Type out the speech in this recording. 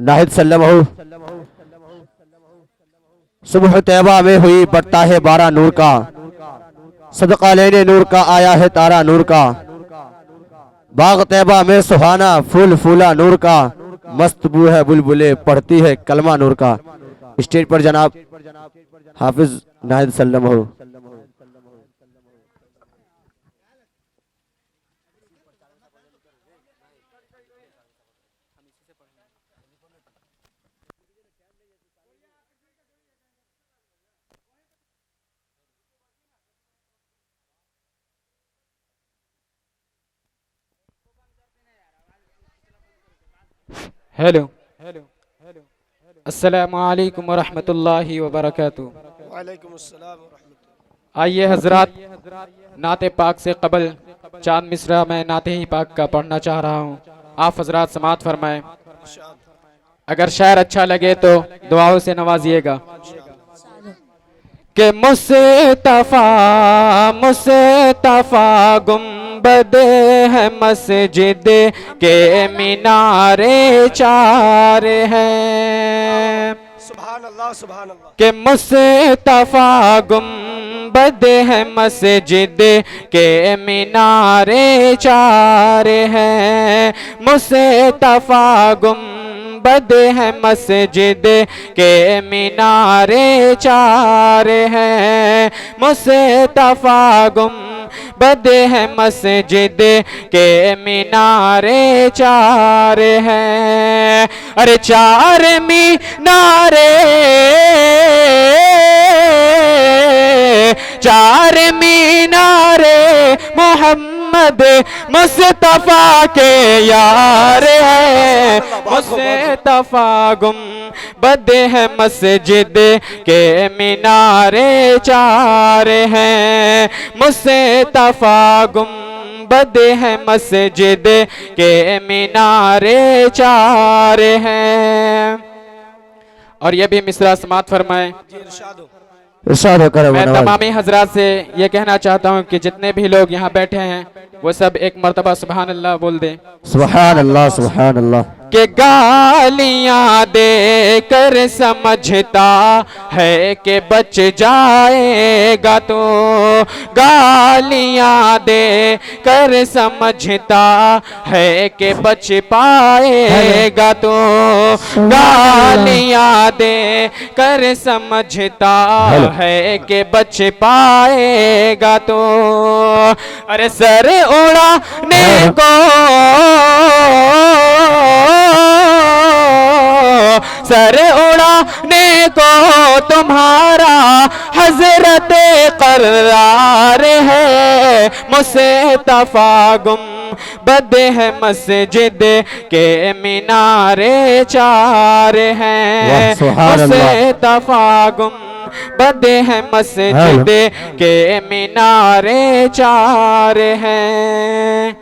नाहिद सल्लमहु सुबह तैबा में हुई बढ़ता है बारा नूर का, सदका लेने नूर का आया है तारा नूर का। बाग तैबा में सुहाना फूल फूला नूर का, मस्त बू है बुलबुले पढ़ती है कलमा नूर का। स्टेज पर जनाब हाफिज नाहिद सल्लमहु। हेलो, अस्सलामु अलैकुम वरहमतुल्लाहि वबरकातुहू। वालेकुम अस्सलाम व रहमतुल्लाह। आइए हजरात, नाते पाक से कबल चांद मिसरा मैं नाते ही पाक का पढ़ना चाह रहा हूँ। आप हजरात समात फरमाएं। अगर शायर अच्छा लगे तो दुआओं से नवाजिएगा। कि मुस्तफा मुस्तफा गुंबद है मस्जिद के मीनारे चार हैं। सुभान अल्लाह सुभान अल्लाह। कि मुस्तफा गुंबद है मस्जिद के मीनारे चार हैं। मुस्तफा गुंबद है मस्जिद के मीनारे चार हैं। मुस्तफा गुंबद है मस्जिद के मीनारे चार हैं। अरे चार मीनारे, चार मीनारे मोहम्मद मुस्तफा के यार है। मुस्तफा गुंबद है मस्जिद के मीनारे चार हैं। मुस्तफा गुंबद है मस्जिद के मीनारे चार हैं। और ये भी मिसरा समात फरमाए। जी इरशाद हो। इरशाद करो मैं नवाज। तमामी हजरात से ये कहना चाहता हूँ कि जितने भी लोग यहाँ बैठे हैं वो सब एक मर्तबा सुभान अल्लाह बोल दें। सुभान अल्लाह सुभान अल्लाह। कि गालियां दे कर समझता है कि बच जाएगा तो, गालियां दे कर समझता है कि बच पाएगा तो, गालियां दे कर समझता है कि बच पाएगा तो। अरे सर उड़ाने को, सर उड़ाने को तुम्हारा हजरत करार है। मुस्तफा गुंबद है मस्जिद के मीनारे चार हैं। मुस्तफा गुंबद है मस्जिद के मीनारे चार हैं।